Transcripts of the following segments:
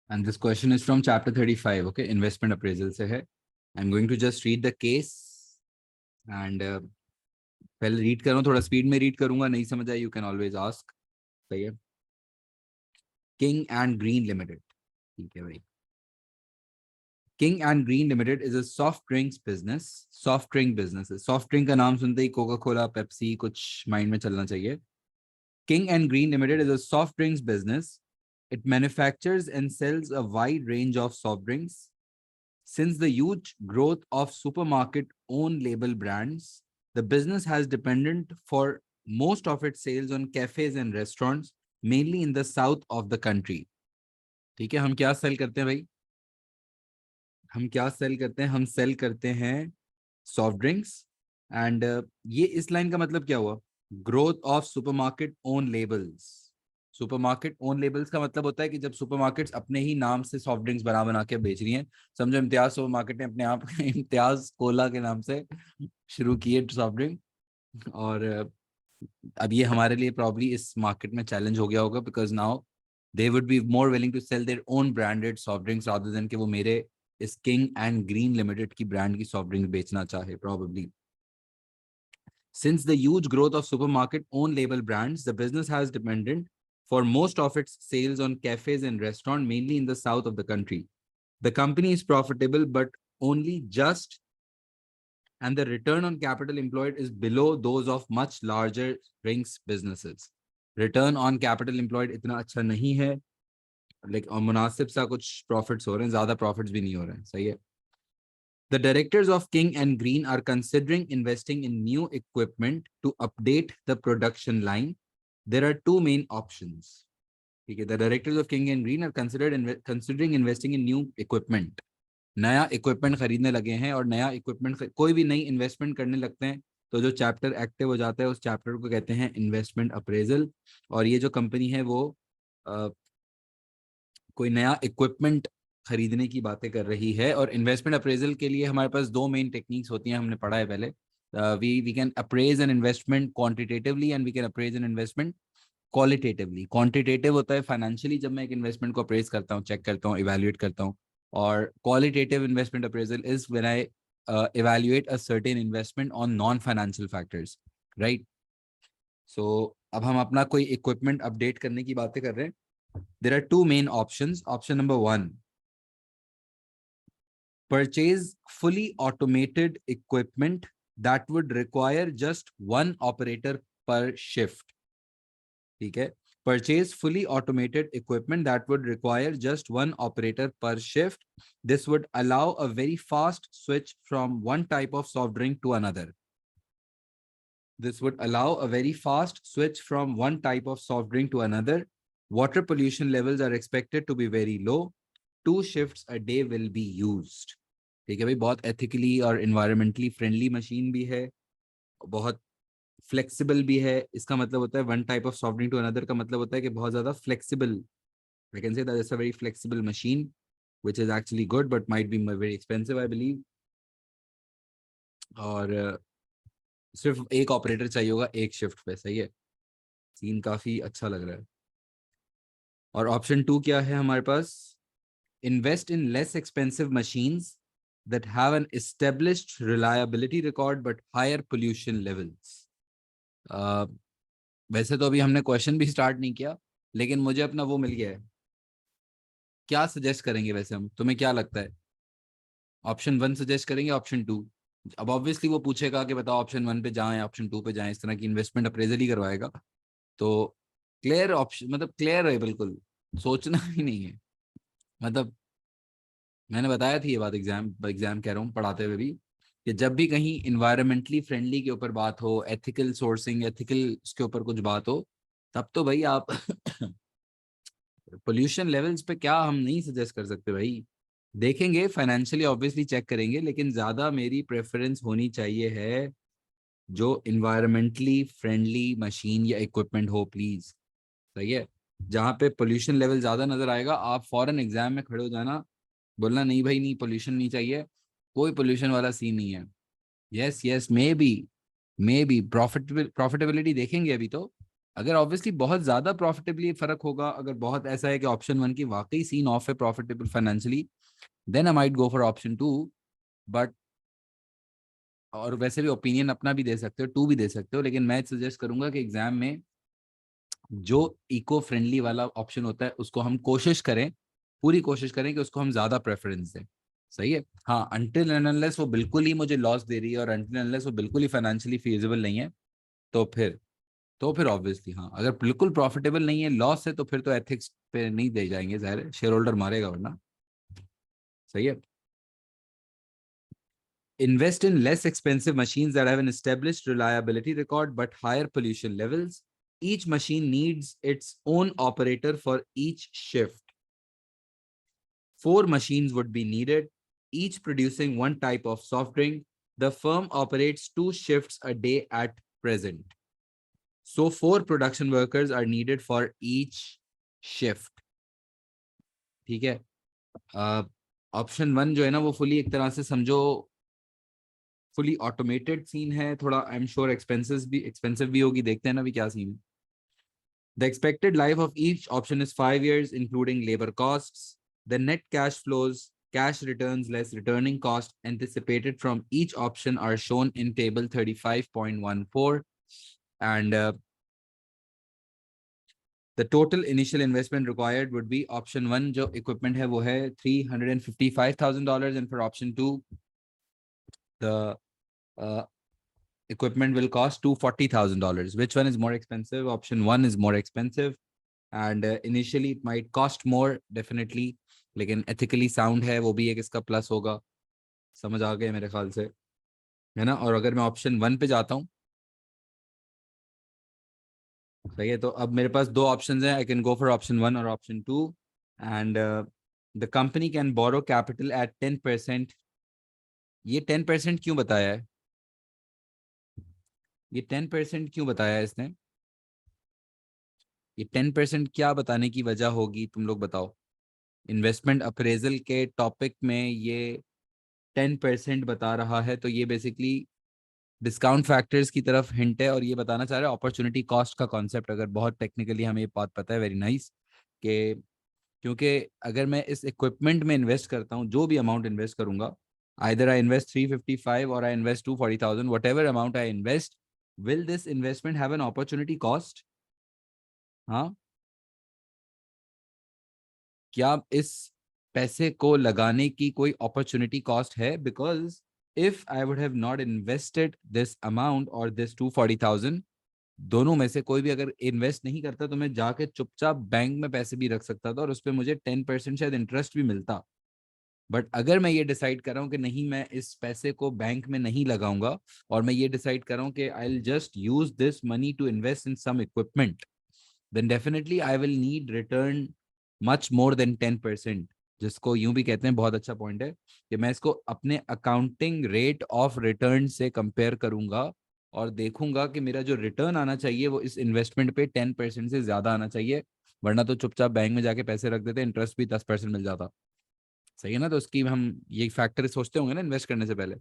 And this question is from chapter 35, okay, investment appraisal se hai. I'm going to just read the case and पहले read करूँ, थोड़ा speed में read करूंगा, नहीं समझ आया यू कैन ऑलवेज आस्क. सही है. King and green limited. ठीक है भाई. King and green limited is a soft drinks business. Soft drink business है. सॉफ्ट ड्रिंक का नाम सुनते ही कोका कोला, पेप्सी कुछ माइंड में चलना चाहिए. King and Green Limited is a soft drinks business. It manufactures and sells a wide range of soft drinks. Since the huge growth of supermarket own label brands, the business has dependent for most of its sales on cafes and restaurants, mainly in the south of the country. ठीक है, हम क्या cell करते हैं भाई? हम क्या cell करते हैं? हम सेल करते हैं सॉफ्ट ड्रिंक्स. एंड ये इस लाइन का मतलब क्या हुआ? Growth of supermarket own labels. Supermarket own labels का मतलब होता है कि जब सुपरमार्केट्स अपने ही नाम से सॉफ्ट ड्रिंक्स बना बना के बेच रही हैं. समझो इम्तियाज सुपरमार्केट ने अपने आप इम्तियाज कोला के नाम से शुरू किए सॉफ्ट ड्रिंक. और अब ये हमारे लिए प्रॉब्ली इस मार्केट में चैलेंज हो गया होगा, because now they would be more willing to sell their own branded soft drinks rather than कि वो मेरे इस किंग एंड ग्रीन लिमिटेड की ब्रांड की सॉफ्ट ड्रिंक्स बेचना चाहे probably. Since the huge growth of supermarket own label brands, the business has dependent for most of its sales on cafes and restaurants, mainly in the south of the country. The company is profitable, but only just, and the return on capital employed is below those of much larger drinks businesses. Return on capital employed इतना अच्छा नहीं है, like और मुनासिब सा कुछ profits हो रहे हैं, ज़्यादा profits भी नहीं हो रहे हैं. सही है. The directors of King and Green are considering investing in new equipment to update the production line. There are two main options. Okay, the directors of King and Green are considering investing in new equipment. नया equipment खरीदने लगे हैं. और नया equipment, कोई भी नई investment करने लगते हैं तो जो चैप्टर एक्टिव हो जाता है उस चैप्टर को कहते हैं इन्वेस्टमेंट अप्रेजल. और ये जो कंपनी है वो कोई नया इक्विपमेंट खरीदने की बातें कर रही है. और इन्वेस्टमेंट अप्रेजल के लिए हमारे पास दो मेन टेक्निक्स होती हैं, हमने पढ़ा है पहले. We can appraise an investment quantitatively and we can appraise an investment qualitatively. Quantitative होता है फाइनेंशियली, जब मैं एक इन्वेस्टमेंट को अप्रेज करता हूँ, चेक करता हूँ, इवेल्युएट करता हूँ. और qualitative investment appraisal is when I evaluate a certain investment on non-financial factors, right? So अब हम अपना कोई इक्विपमेंट अपडेट करने की बातें कर रहे हैं. There are two main options. Option number one, purchase fully automated equipment that would require just one operator per shift. ठीक है. Purchase fully automated equipment that would require just one operator per shift. This would allow a very fast switch from one type of soft drink to another. This would allow a very fast switch from one type of soft drink to another. Water pollution levels are expected to be very low. 2 shifts a day will be used. ठीक है भाई, बहुत ethically और environmentally friendly machine भी है, बहुत flexible भी है. इसका मतलब होता है one type of soft drink to another का मतलब होता है कि बहुत ज्यादा flexible. I can say that it's a very flexible machine which is actually good but might be very expensive I believe. और सिर्फ एक ऑपरेटर चाहिए होगा एक शिफ्ट पे. सही है, सीन काफी अच्छा लग रहा है. और ऑप्शन 2 क्या है हमारे पास? Invest in less expensive machines that have an established reliability record but higher pollution levels. वैसे तो अभी हमने क्वेश्चन भी स्टार्ट नहीं किया, लेकिन मुझे अपना वो मिल गया है. क्या सजेस्ट करेंगे वैसे हम? तुम्हें क्या लगता है? ऑप्शन 1 सजेस्ट करेंगे, ऑप्शन 2? अब ऑब्वियसली वो पूछेगा कि बताओ ऑप्शन 1 पे जाएं, ऑप्शन 2 पे जाएं. इस तरह की इन्वेस्टमेंट अप्रेजल ही करवाएगा. तो क्लियर ऑप्शन, मतलब क्लियर है बिल्कुल, सोचना ही नहीं है. मतलब मैंने बताया थी ये बात एग्जाम कह रहा हूँ पढ़ाते हुए भी, कि जब भी कहीं इन्वायरमेंटली फ्रेंडली के ऊपर बात हो, एथिकल सोर्सिंग, एथिकल के ऊपर कुछ बात हो, तब तो भाई आप पोल्यूशन लेवल्स पे क्या हम नहीं सजेस्ट कर सकते भाई. देखेंगे फाइनेंशियली ऑब्वियसली चेक करेंगे, लेकिन ज्यादा मेरी प्रेफरेंस होनी चाहिए है जो इन्वायरमेंटली फ्रेंडली मशीन या इक्विपमेंट हो प्लीज. सही है. जहाँ पे पोल्यूशन लेवल ज्यादा नजर आएगा, आप फॉरन एग्जाम में खड़े हो जाना, बोलना नहीं भाई नहीं, पोल्यूशन नहीं चाहिए, कोई पोल्यूशन वाला सीन नहीं है. Yes yes, may be profitability देखेंगे अभी तो, अगर ऑब्वियसली बहुत ज्यादा प्रॉफिटेबली फर्क होगा, अगर बहुत ऐसा है कि ऑप्शन 1 की वाकई सीन ऑफ है profitable financially, then I might go for option 2। But और वैसे भी ओपिनियन अपना भी दे सकते हो, 2 भी दे सकते हो, लेकिन मैं सजेस्ट करूंगा कि एग्जाम में जो इको फ्रेंडली वाला ऑप्शन होता है उसको हम कोशिश करें, पूरी कोशिश करें कि उसको हम ज्यादा प्रेफरेंस दें। सही है। हाँ, अनटिल एंड अनलेस वो बिल्कुल ही मुझे लॉस दे रही है और अनटिल एंड अनलेस वो बिल्कुल ही फाइनेंशियली फीजिबल नहीं है, तो फिर ऑब्वियसली हाँ, अगर बिल्कुल प्रॉफिटेबल नहीं है, लॉस है, तो फिर तो एथिक्स पे नहीं दे जाएंगे, जाहिर है शेयर होल्डर मारेगा वरना। सही है। Invest in less expensive machines that have an established reliability record but higher pollution levels. Each machine needs its own operator for each shift. 4 machines would be needed, each producing one type of soft drink. The firm operates 2 shifts a day at present. So 4 production workers are needed for each shift. ठीक है। Option 1 जो है ना वो fully एक तरह से समझो फुली ऑटोमेटेड सीन है, थोड़ा आई एम श्योर एक्सपेंसिव भी होगी, देखते हैं ना भी क्या सीन है। The expected life of each option is 5 years, including labor costs. The net cash flows, cash returns less returning cost anticipated from each option are shown in table 35.14. And the total initial investment required would be option 1 जो equipment है वो है $355,000, and for option 2 the uh, equipment will cost $240,000. Which one is more expensive? Option 1 is more expensive, and initially it might cost more definitely, लेकिन ethically sound है, वो भी एक इसका प्लस होगा। समझ आ गए मेरे ख्याल से, है ना। और अगर मैं ऑप्शन 1 पे जाता हूँ, सही है, तो अब मेरे पास 2 ऑप्शंस हैं, I can go for option 1 और option 2। And the company can borrow capital at 10%। ये 10% क्यों बताया है? ये 10% क्यों बताया है इसने? ये 10% क्या बताने की वजह होगी, तुम लोग बताओ। इन्वेस्टमेंट अप्रेजल के टॉपिक में ये 10% बता रहा है, तो ये बेसिकली डिस्काउंट फैक्टर्स की तरफ हिंट है, और ये बताना चाह रहा है अपॉर्चुनिटी कॉस्ट का कॉन्सेप्ट। अगर बहुत टेक्निकली हमें ये बात पता है, वेरी नाइस, कि क्योंकि अगर मैं इस इक्विपमेंट में इन्वेस्ट करता हूँ, जो भी अमाउंट इन्वेस्ट करूंगा, आइदर आई इन्वेस्ट 355 और I invest 240,000, what ever amount I invest, will this investment have an opportunity cost? हाँ, क्या इस पैसे को लगाने की कोई अपॉर्चुनिटी कॉस्ट है? Because if I would have not invested this amount और दिस 240,000, दोनों में से कोई भी अगर इन्वेस्ट नहीं करता, तो मैं जाके चुपचाप बैंक में पैसे भी रख सकता था और उस पर मुझे 10% शायद इंटरेस्ट भी मिलता। बट अगर मैं ये डिसाइड कर रहा हूँ कि नहीं, मैं इस पैसे को बैंक में नहीं लगाऊंगा, और मैं ये डिसाइड कर रहा हूँ कि I will just use this money to invest in some equipment, then definitely I will need return much more than 10%, जिसको यूं भी कहते हैं, बहुत अच्छा पॉइंट है, कि मैं इसको अपने अकाउंटिंग रेट ऑफ रिटर्न से कंपेयर करूंगा और देखूंगा कि मेरा जो रिटर्न आना चाहिए वो इस इन्वेस्टमेंट पे 10% से ज्यादा आना चाहिए, वरना तो चुपचाप बैंक में जाके पैसे रख देते, इंटरेस्ट भी 10% मिल जाता। सही है ना। तो उसकी हम ये फैक्टर सोचते होंगे ना इन्वेस्ट करने से पहले।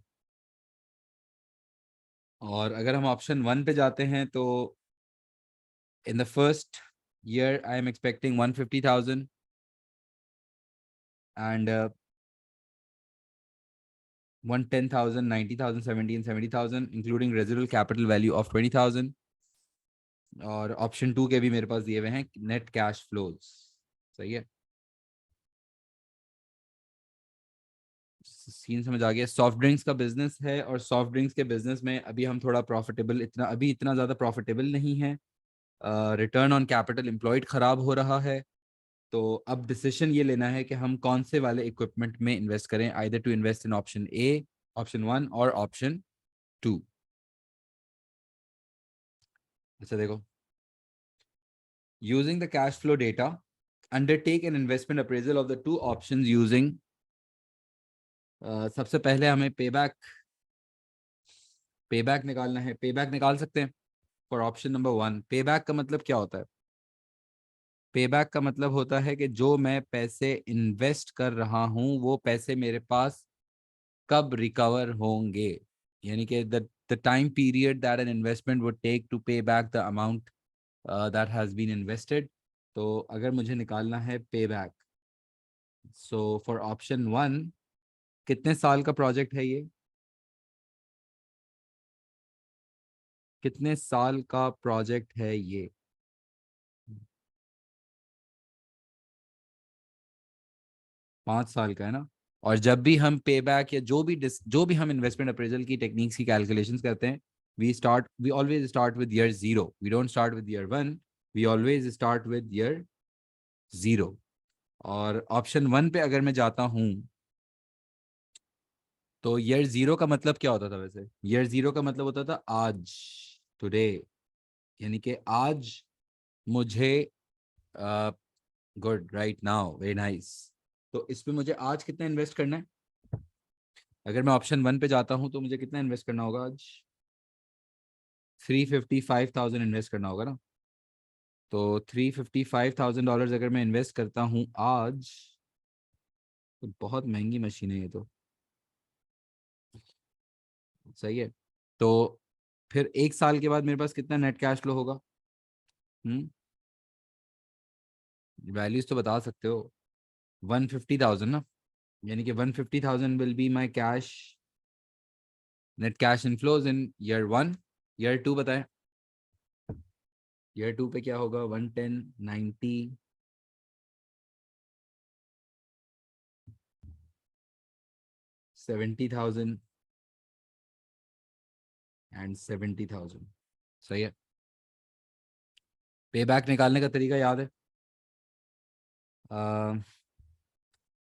और अगर हम ऑप्शन 1 पे जाते हैं, तो in the first year I am expecting 150,000, and 110,000, 90,000, 70 and 70,000, including residual capital value of 20,000। और ऑप्शन 2 के भी मेरे पास दिए हुए हैं नेट कैश फ्लोज। सही है, सीन समझ आ गया। सॉफ्ट ड्रिंक्स का बिजनेस है, और सॉफ्ट ड्रिंक्स के बिजनेस में अभी हम थोड़ा प्रॉफिटेबल, इतना ज्यादा प्रॉफिटेबल नहीं है। रिटर्न ऑन कैपिटल एम्प्लॉयड खराब हो रहा है। तो अब डिसीजन ये लेना है कि हम कौन से वाले इक्विपमेंट में इन्वेस्ट करें, either to invest in option A, option 1 और ऑप्शन 2। अच्छा देखो, using the cash flow data, undertake an investment appraisal of the 2 options using, सबसे पहले हमें पे बैक निकालना है। पे बैक निकाल सकते हैं फॉर ऑप्शन नंबर 1। पे बैक का मतलब क्या होता है? पे बैक का मतलब होता है कि जो मैं पैसे इन्वेस्ट कर रहा हूं, वो पैसे मेरे पास कब रिकवर होंगे, यानी कि the time period that an investment would take to pay back the amount that has been invested. तो अगर मुझे निकालना है पे बैक, सो फॉर ऑप्शन 1 कितने साल का प्रोजेक्ट है ये? कितने साल का प्रोजेक्ट है ये? 5 साल का है ना। और जब भी हम पे बैक या जो भी हम इन्वेस्टमेंट अप्रेजल की टेक्निक्स की कैलकुलेशंस करते हैं, we always start with year 0, we don't start with year 1, we always start with year 0। और ऑप्शन 1 पे अगर मैं जाता हूँ, तो ईयर 0 का मतलब क्या होता था वैसे? ईयर 0 का मतलब होता था आज, टुडे, यानी कि आज मुझे, good, right now, very nice. तो इस पे मुझे आज कितना इन्वेस्ट करना है? अगर मैं ऑप्शन 1 पे जाता हूँ तो मुझे कितना इन्वेस्ट करना होगा आज? 355,000 इन्वेस्ट करना होगा ना। तो $355,000 अगर मैं इन्वेस्ट करता हूँ आज, तो बहुत महंगी मशीन है ये तो। सही है। तो फिर 1 साल के बाद मेरे पास कितना नेट कैश फ्लो होगा? हम्म, वैल्यूज तो बता सकते हो। 150,000 ना, यानी कि 150,000 will be my cash, net cash inflows in year 1। Year 2 बताएं, ईयर 2 पे क्या होगा? 110, 90, 70,000 एंड 70,000। सही है। पे बैक निकालने का तरीका याद है? अ,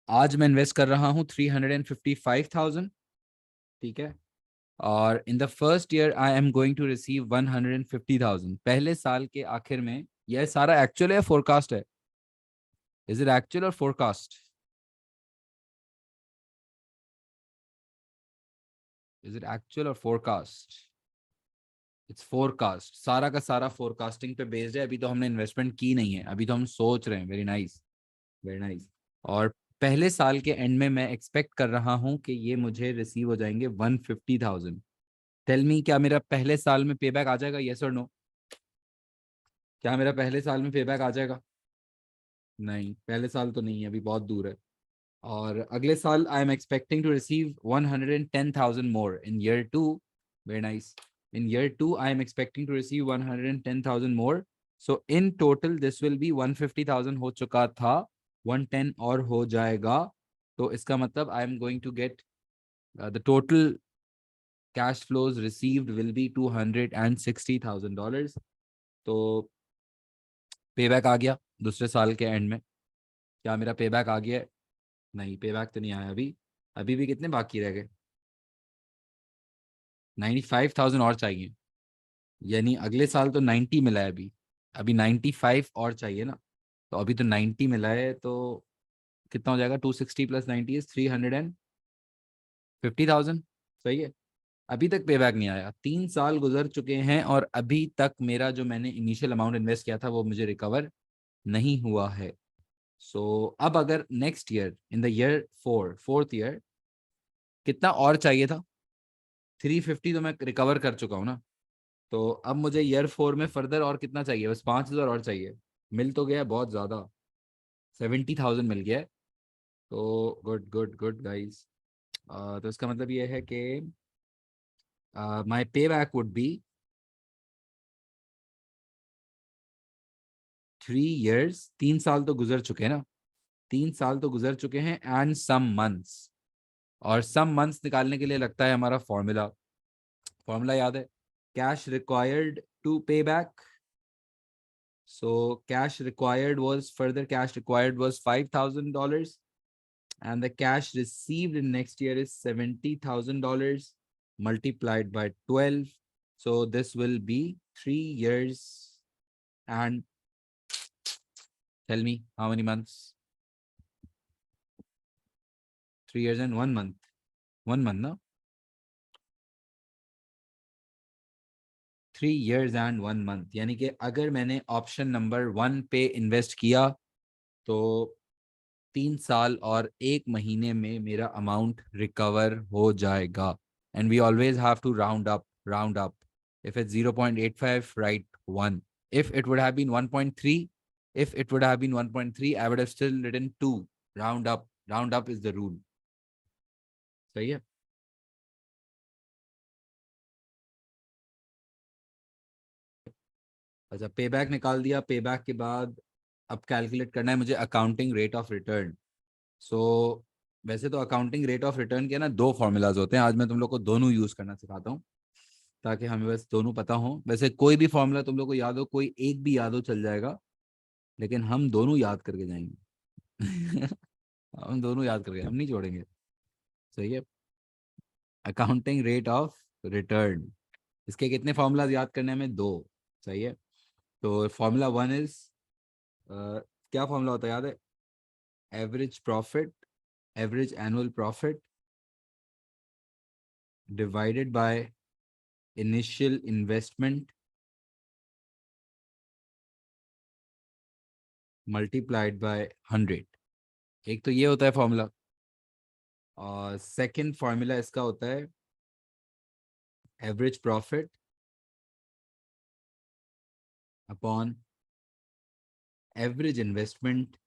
आज मैं इन्वेस्ट कर रहा हूँ 355,000, ठीक है। और in the first year I am going to receive 150,000। पहले साल के आखिर में, यह सारा एक्चुअल है फोरकास्ट है? इज इट एक्चुअल और फोरकास्ट? इज इट एक्चुअल और फोरकास्ट? इट्स फोरकास्ट, सारा का सारा फोरकास्टिंग पे बेस्ड है। अभी तो हमने इन्वेस्टमेंट की नहीं है, अभी तो हम सोच रहे हैं। Very nice, very nice. और पहले साल के एंड में मैं एक्सपेक्ट कर रहा हूं कि ये मुझे रिसीव हो जाएंगे 150,000। टेल मी, क्या मेरा पहले साल में पे बैक आ जाएगा? येस और नो? क्या मेरा पहले साल में पे बैक आ जाएगा? नहीं, पहले साल तो नहीं है, अभी बहुत दूर है। और अगले साल I am expecting to receive 110,000 more in year 2। Very nice. In year 2 I am expecting to receive 110,000 more. So in total this will be 150,000 हो चुका था, 110 और हो जाएगा। तो इसका मतलब I am going to get the total cash flows received will be $260,000। तो पे बैक आ गया दूसरे साल के एंड में। क्या मेरा पे बैक आ गया है? नहीं, पे बैक तो नहीं आया अभी। अभी भी कितने बाकी रह गए? 95,000 और चाहिए। यानी अगले साल तो 90 मिला है अभी, अभी 95 और चाहिए ना। तो अभी तो 90 मिला है, तो कितना हो जाएगा? 260 प्लस 90 इज 350,000। सही है। अभी तक पे बैक नहीं आया, 3 साल गुजर चुके हैं और अभी तक मेरा जो मैंने इनिशियल अमाउंट इन्वेस्ट किया था वो मुझे रिकवर नहीं हुआ है। सो अब अगर next year, in the year 4, fourth year, कितना और चाहिए था? 350 तो मैं रिकवर कर चुका हूँ ना। तो अब मुझे ईयर 4 में फर्दर और कितना चाहिए? बस 5,000 और चाहिए। मिल तो गया बहुत ज़्यादा, 70,000 मिल गया है। तो गुड गुड गुड गाइस। तो इसका मतलब ये है कि माई पे बैक वुड बी 3 years। 3 साल तो गुजर चुके हैं ना, 3 साल तो गुजर चुके हैं, एंड सम मंथ्स। और सम मंथ्स निकालने के लिए लगता है हमारा फॉर्मूला। फॉर्मूला याद है? Cash required to pay back. So further cash required was $5,000, and the cash received in next year is $70,000 multiplied by 12. So this will be 3 years and, tell me how many months? 3 years and 1 month. 1 month, no? 3 years and 1 month, यानी कि अगर मैंने option number 1 पे invest किया तो 3 साल और 1 महीने में मेरा अमाउंट रिकवर हो जाएगा। And we always have to round up, round up. If it's 0.85, right 1। If it would have been 1.3, if it would have been 1.3, I would have still written 2. Round up. Round up is the rule. सही है? अच्छा, पे back निकाल दिया. पे back के बाद अब कैलकुलेट करना है मुझे अकाउंटिंग रेट ऑफ रिटर्न. सो वैसे तो अकाउंटिंग रेट ऑफ रिटर्न के ना 2 फॉर्मूलाज होते हैं. आज मैं तुम लोग को दोनों यूज करना सिखाता हूँ ताकि हमें बस दोनों पता हो. वैसे कोई भी फॉर्मूला तुम लोग को याद हो, कोई एक भी याद हो चल जाएगा, लेकिन हम दोनों याद करके जाएंगे. हम दोनों याद करके, हम नहीं छोड़ेंगे. सही है? अकाउंटिंग रेट ऑफ रिटर्न, इसके कितने फॉर्मूलाज याद करने में? 2. सही है? तो फॉर्मूला 1 इज, क्या फॉर्मूला होता है याद है? Average profit, average annual profit divided by initial investment multiplied by 100. एक तो ये होता है फॉर्मूला. और सेकंड फॉर्मूला इसका होता है average profit upon average investment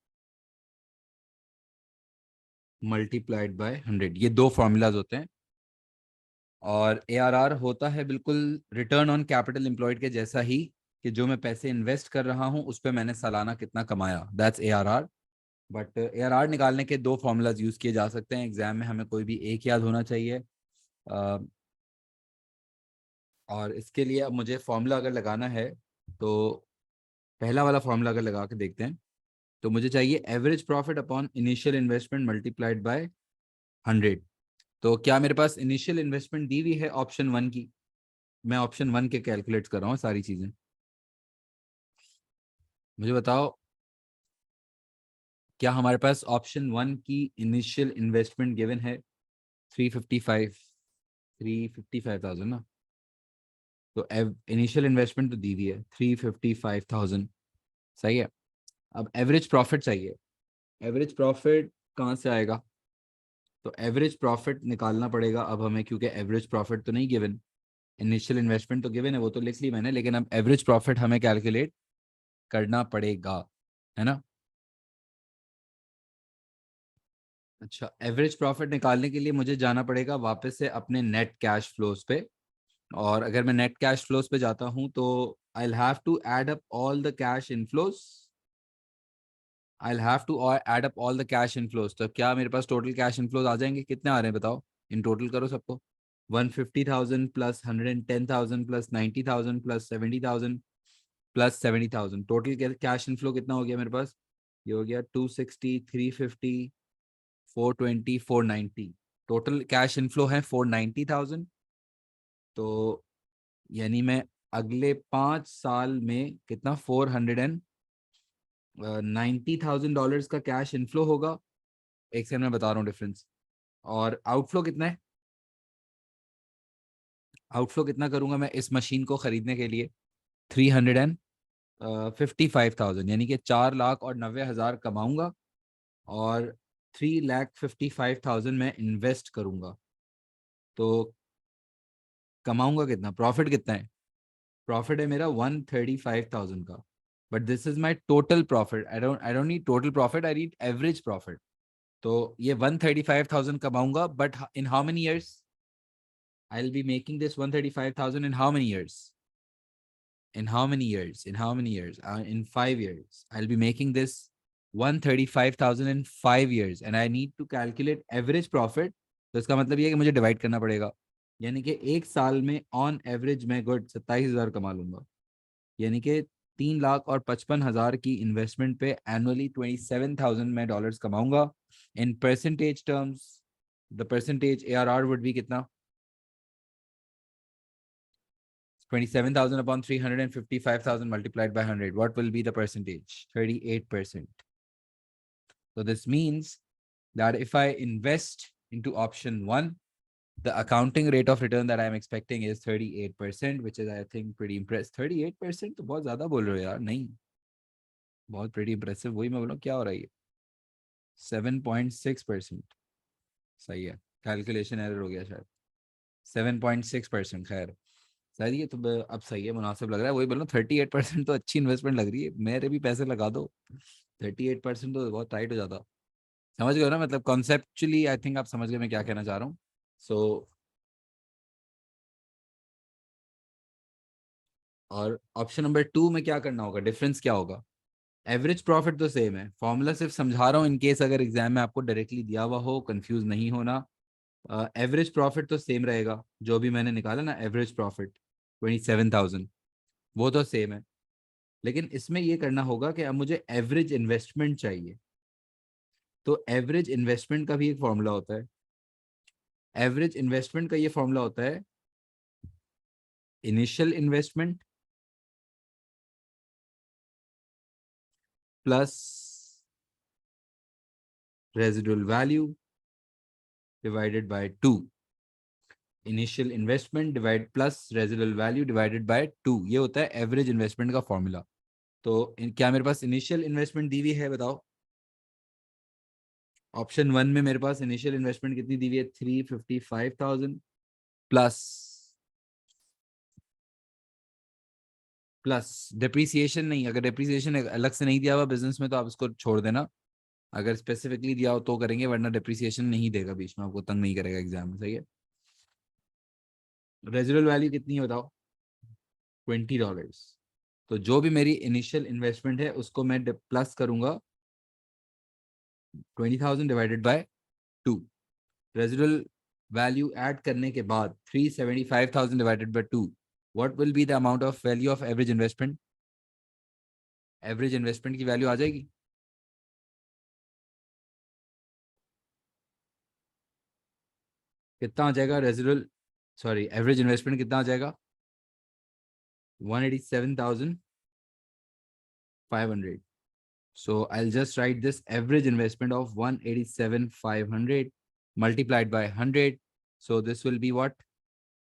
multiplied by 100. ये 2 फॉर्मूलाज होते हैं. और ARR होता है बिल्कुल रिटर्न ऑन कैपिटल एम्प्लॉयड के जैसा ही, कि जो मैं पैसे इन्वेस्ट कर रहा हूं उस पर मैंने सालाना कितना कमाया. That's ARR. बट ARR निकालने के 2 फॉर्मूलाज यूज किए जा सकते हैं. एग्जाम में हमें कोई भी एक याद होना चाहिए. और इसके लिए अब मुझे फॉर्मूला अगर लगाना है तो पहला वाला फॉर्मूला अगर लगा के देखते हैं तो मुझे चाहिए average profit upon initial investment multiplied by 100. तो क्या मेरे पास इनिशियल इन्वेस्टमेंट दी हुई है ऑप्शन 1 की? मैं ऑप्शन 1 के कैलकुलेट कर रहा हूँ सारी चीजें. मुझे बताओ, क्या हमारे पास ऑप्शन 1 की इनिशियल इन्वेस्टमेंट गिवन है? 355,000 ना. तो इनिशियल इन्वेस्टमेंट तो दी हुई है 355,000. सही है? अब एवरेज प्रॉफिट चाहिए. एवरेज प्रॉफिट कहाँ से आएगा? तो एवरेज प्रॉफिट निकालना पड़ेगा अब हमें, क्योंकि एवरेज प्रॉफिट तो नहीं गिवन. इनिशियल इन्वेस्टमेंट तो गिवन है, वो तो लिख ली मैंने, लेकिन अब एवरेज प्रॉफिट हमें कैलकुलेट करना पड़ेगा, है ना? अच्छा, एवरेज प्रॉफिट निकालने के लिए मुझे जाना पड़ेगा वापस से अपने नेट कैश फ्लोज पे. और अगर मैं नेट कैश फ्लोज पे जाता हूं तो I will have to add up all the cash inflows. I will have to add up all the cash inflows. तो क्या मेरे पास टोटल कैश इनफ्लोज आ जाएंगे? कितने आ रहे हैं बताओ? इन टोटल करो सबको. 150,000 plus 110,000 plus 90,000 plus 70,000 plus 70,000. Total cash inflow कितना हो गया मेरे पास? ये हो गया 260, 350, 420, 490. टोटल कैश इनफ्लो है 490,000. तो यानी मैं अगले 5 साल में कितना, $490,000 का कैश इनफ्लो होगा. एक सेकंड में बता रहा हूँ डिफरेंस. और आउटफ्लो कितना है? आउटफ्लो कितना करूंगा मैं इस मशीन को खरीदने के लिए? 355,000, यानी कि 4,90,000 कमाऊंगा और 3,55,000 में इन्वेस्ट करूंगा. तो कमाऊंगा कितना, प्रॉफिट कितना है? प्रॉफिट है मेरा 135,000 का. But this is my total profit. I don't need total profit, I need average profit. तो ये 135,000 कमाऊंगा, but in how many years? I will be making this 135,000 in how many years? In how many years? In how many years? In 5 years. I'll be making this 135,000 in 5 years, and I need to calculate average profit. तो इसका मतलब ये है कि मुझे divide करना पड़ेगा. यानी कि एक साल में ऑन एवरेज मैं गुड 27,000 कमा लूंगा. यानी कि 3,55,000 की इन्वेस्टमेंट पे एनुअली 27,000 मैं डॉलर्स कमाऊंगा. In percentage terms the percentage ARR would be कितना? 27,000 upon 355,000 multiplied by 100. What will be the percentage? 38%. So this means that if I invest into option 1, the accounting rate of return that I'm expecting is 38%, which is, I think, pretty impressive. 38% तो बहुत ज़्यादा बोल रहे हो यार. नहीं, बहुत pretty impressive. वही मैं बोल रहा हूँ, क्या हो रहा है? 7.6%. सही है, कैलकुलेशन एरर हो गया शायद. 7.6%. खैर, सही है, तो अब सही है, मुनासिब लग रहा है। वही बोल रहा हूँ, 38% तो अच्छी इन्वेस्टमेंट लग रही है। मेरे भी पैसे लगा दो, 38% तो बहुत टाइट हो जाता। समझ गए हो ना, मतलब कॉन्सेप्चुअली आई थिंक आप समझ गए मैं क्या कहना चाह रहा हूँ। सो और ऑप्शन नंबर 2 में क्या करना होगा, डिफरेंस क्या होगा? एवरेज प्रॉफिट तो सेम है, फॉर्मूला सिर्फ समझा रहा हूँ इन केस अगर एग्जाम में आपको डायरेक्टली दिया हुआ हो, कंफ्यूज नहीं होना। एवरेज प्रॉफिट तो सेम रहेगा, जो भी मैंने निकाला ना एवरेज प्रॉफिट 27,000, वो तो सेम है। लेकिन इसमें ये करना होगा कि अब मुझे एवरेज इन्वेस्टमेंट चाहिए। तो एवरेज इन्वेस्टमेंट का भी एक फॉर्मूला होता है। एवरेज इन्वेस्टमेंट का ये फॉर्मूला होता है initial investment plus residual value divided by 2। Initial investment divide plus residual value divided by 2, ये होता है एवरेज इन्वेस्टमेंट का फॉर्मूला। तो क्या मेरे पास इनिशियल इन्वेस्टमेंट दी हुई है, बताओ? ऑप्शन 1 में मेरे पास इनिशियल इन्वेस्टमेंट कितनी दी हुई है, 355,000 प्लस प्लस डिप्रिसिएशन नहीं, अगर डिप्रिसिएशन अलग से नहीं दिया हुआ बिजनेस में तो आप इसको छोड़ देना। अगर स्पेसिफिकली दिया हो तो करेंगे, वरना डिप्रिसिएशन नहीं देगा बीच में, आपको तंग नहीं करेगा एग्जाम में। सही है। रेजिडुअल वैल्यू कितनी है बताओ? $20। तो जो भी मेरी इनिशियल इन्वेस्टमेंट है उसको मैं प्लस करूंगा 20,000 divided by 2। Residual value add करने के बाद 375,000 divided by 2, what will be the amount of value of average investment? Average investment की वैल्यू आ जाएगी कितना आ जाएगा रेजिडुअल, सॉरी एवरेज इन्वेस्टमेंट कितना आ जाएगा? 187,500। So I'll just write this average investment of 187,500 multiplied by 100. So this will be what?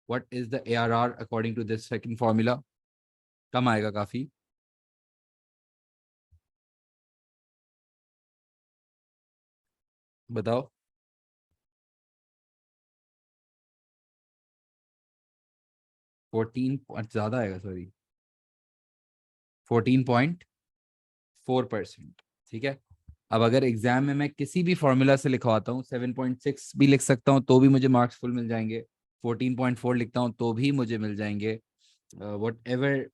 What is the ARR according to this second formula? कम आएगा काफी, बताओ? 14 ज्यादा आएगा, सॉरी 14.4%। ठीक है। अब अगर एग्जाम में मैं किसी भी फॉर्मूला से लिखवाता हूँ, 7.6 भी लिख सकता हूँ तो भी मुझे मार्क्स फुल मिल जाएंगे, 14.4 लिखता हूँ तो भी मुझे मिल जाएंगे। What ever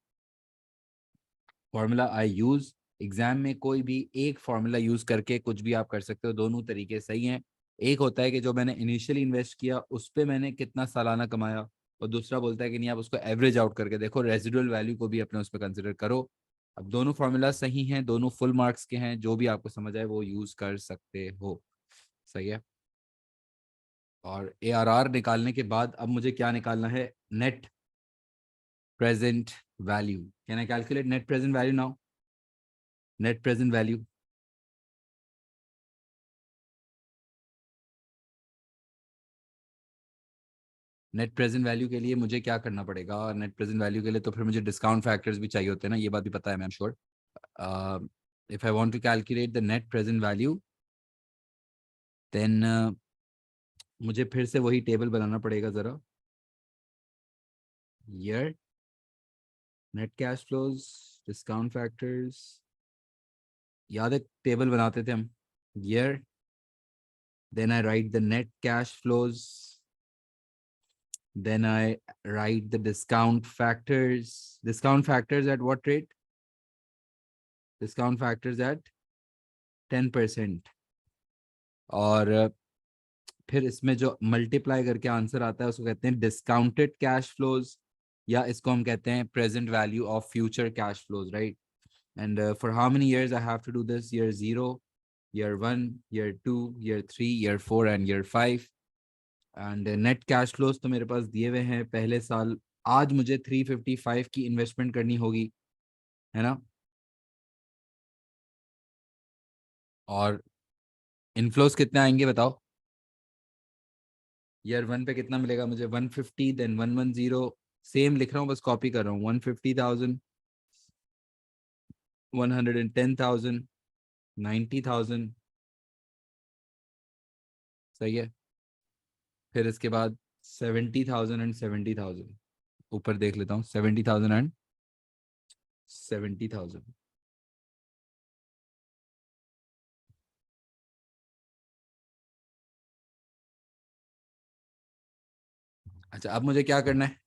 formula I use, exam में कोई भी एक फॉर्मूला यूज करके कुछ भी आप कर सकते हो, दोनों तरीके सही हैं। एक होता है कि जो मैंने इनिशियली इन्वेस्ट किया उस पर मैंने कितना सालाना कमाया, और दूसरा बोलता है कि नहीं आप उसको एवरेज आउट करके देखो, रेजिडुअल वैल्यू को भी अपने उस पर कंसिडर करो। अब दोनों फार्मूला सही हैं, दोनों फुल मार्क्स के हैं, जो भी आपको समझ आए वो यूज कर सकते हो। सही है। और ARR निकालने के बाद अब मुझे क्या निकालना है, net present value. Can I calculate net present value now? Net present value, net present value के लिए मुझे क्या करना पड़ेगा? नेट प्रेजेंट वैल्यू के लिए तो फिर मुझे डिस्काउंट फैक्टर्स भी चाहिए होते हैं ना, ये बात भी पता है ma'am sure. If I want to calculate the net present value then मुझे फिर से वही टेबल बनाना पड़ेगा जरा। Year, net cash flows, discount factors, याद है टेबल बनाते थे हम? Year, then I write the net cash flows, then I write the discount factors. Discount factors at what rate? Discount factors at 10%। और फिर इसमें जो मल्टीप्लाई करके आंसर आता है उसको कहते हैं डिस्काउंटेड कैश फ्लोज, या इसको हम कहते हैं present value of future cash flows, right? And for how many years I have to do this? Year 0, year 1, year 2, year 3, year 4 and year 5। And net cash flows तो मेरे पास दिए हुए हैं पहले साल। आज मुझे 355 की इन्वेस्टमेंट करनी होगी, है ना? और इनफ्लोस कितने आएंगे बताओ? ईयर 1 पे कितना मिलेगा मुझे? 150, देन 110। सेम लिख रहा हूँ, बस कॉपी कर रहा हूँ। 150,000, 110,000, 90,000। सही है। फिर इसके बाद 70,000 एंड 70,000। ऊपर देख लेता हूँ 70,000 एंड 70,000। अच्छा अब मुझे क्या करना है,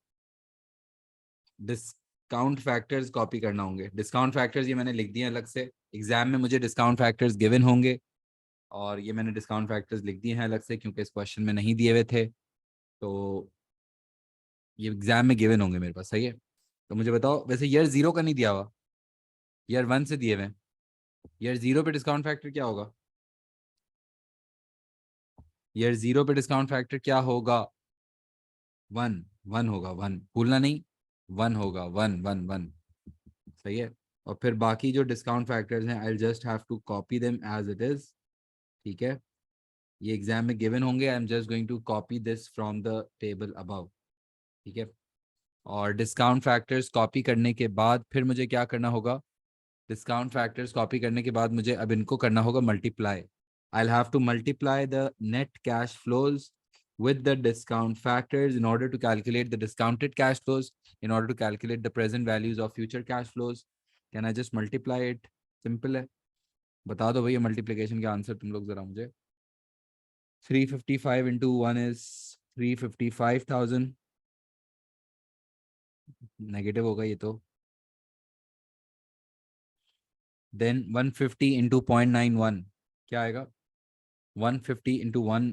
डिस्काउंट फैक्टर्स कॉपी करना होंगे। डिस्काउंट फैक्टर्स ये मैंने लिख दिए अलग से, एग्जाम में मुझे डिस्काउंट फैक्टर्स गिवन होंगे और ये मैंने डिस्काउंट फैक्टर्स लिख दिए हैं अलग से क्योंकि इस क्वेश्चन में नहीं दिए हुए थे, तो ये एग्जाम में गिवन होंगे मेरे पास। सही है, तो मुझे बताओ, वैसे ईयर 0 का नहीं दिया हुआ, ईयर 1 से दिए हुए हैं। ईयर 0 पे डिस्काउंट फैक्टर क्या होगा, ईयर 0 पे डिस्काउंट फैक्टर क्या होगा, 1। 1 होगा, 1 भूलना नहीं, 1 होगा, 1 1 1। सही है, और फिर बाकी जो डिस्काउंट फैक्टर्स हैं I just have to copy them as it is. ठीक है, ये एग्जाम में गिवन होंगे, I am just going to copy this from the table above. ठीक है, और डिस्काउंट फैक्टर्स कॉपी करने के बाद फिर मुझे क्या करना होगा, डिस्काउंट फैक्टर्स कॉपी करने के बाद मुझे अब इनको करना होगा multiply. I have to multiply the net cash flows with the discount factors in order to calculate the discounted cash flows, in order to calculate the present values of future cash flows. Can I just multiply it? Simple है, बता दो भैया multiplication का answer तुम लोग जरा मुझे। 355 into 1 is 355,000, negative होगा ये तो। देन 150 into 0.91 क्या आएगा, 150 into 1,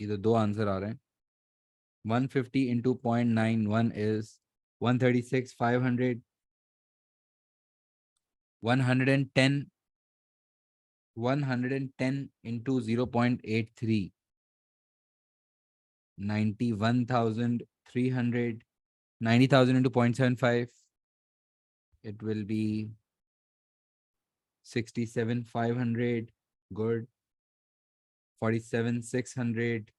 ये तो दो आंसर आ रहे हैं। 150 into 0.91 is 136,500, 110, 110 into 0.83, 91,300, 90,000 into 0.75, it will be 67,500, good. 47,600,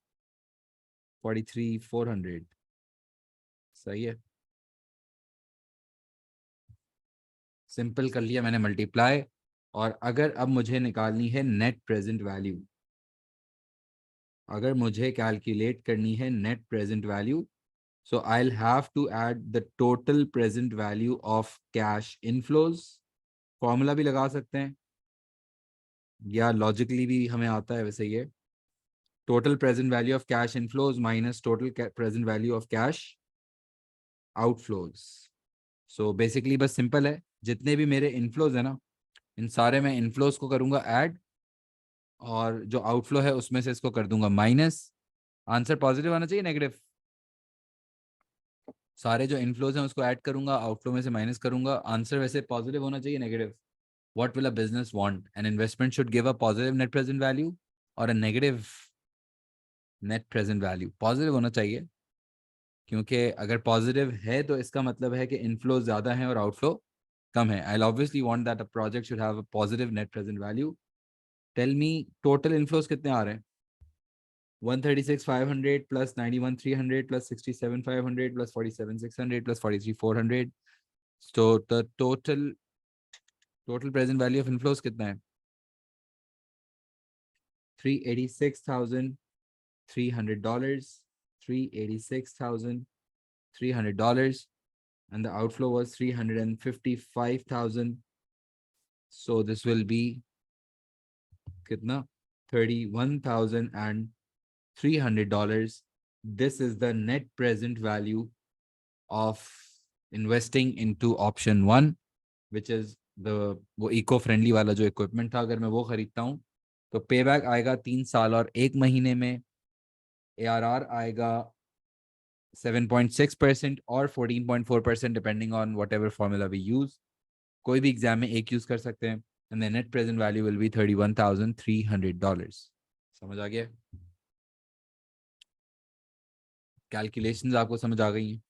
43,400, सही है, सिंपल कर लिया मैंने मल्टीप्लाई। और अगर अब मुझे निकालनी है नेट प्रेजेंट वैल्यू, अगर मुझे कैलकुलेट करनी है net present value, so I'll have to add the total present value of cash inflows। Formula भी लगा सकते हैं या लॉजिकली भी हमें आता है वैसे, ये total present value of cash inflows minus total present value of cash outflows. So basically बस सिंपल है, जितने भी मेरे इनफ्लोज है ना, इन सारे मैं इनफ्लोज को करूंगा ऐड, और जो आउटफ्लो है उसमें से इसको कर दूंगा माइनस। आंसर पॉजिटिव आना चाहिए नेगेटिव, सारे जो इनफ्लोज हैं उसको ऐड करूंगा, आउटफ्लो में से माइनस करूंगा, आंसर वैसे पॉजिटिव होना चाहिए negative. What will a business want? An investment should give a positive net present value or a negative net present value? Positive होना चाहिए, क्योंकि अगर पॉजिटिव है तो इसका मतलब है कि इनफ्लो ज्यादा है और आउटफ्लो कम है। I obviously want that a project should have a positive net present value. Tell me total inflows कितने आ रहे हैं, 136,500 plus 91,300 plus 67,500 plus 47,600 plus 43,400। So the total present value of inflows कितना है, 386,300, $386,300, and the outflow was 355,000. So this will be kitna, $31,300. This is the net present value of investing into option 1, which is the वो eco friendly वाला जो equipment था, अगर मैं वो खरीदता हूँ तो पे बैक आएगा 3 साल और 1 महीने में, ARR आएगा 7.6% और 14.4% depending on whatever formula we use. कोई भी एग्जाम में एक यूज कर सकते हैं, and the net present value will be $31,300। समझ आ गया, कैलकुलेशंस आपको समझ आ गई हैं।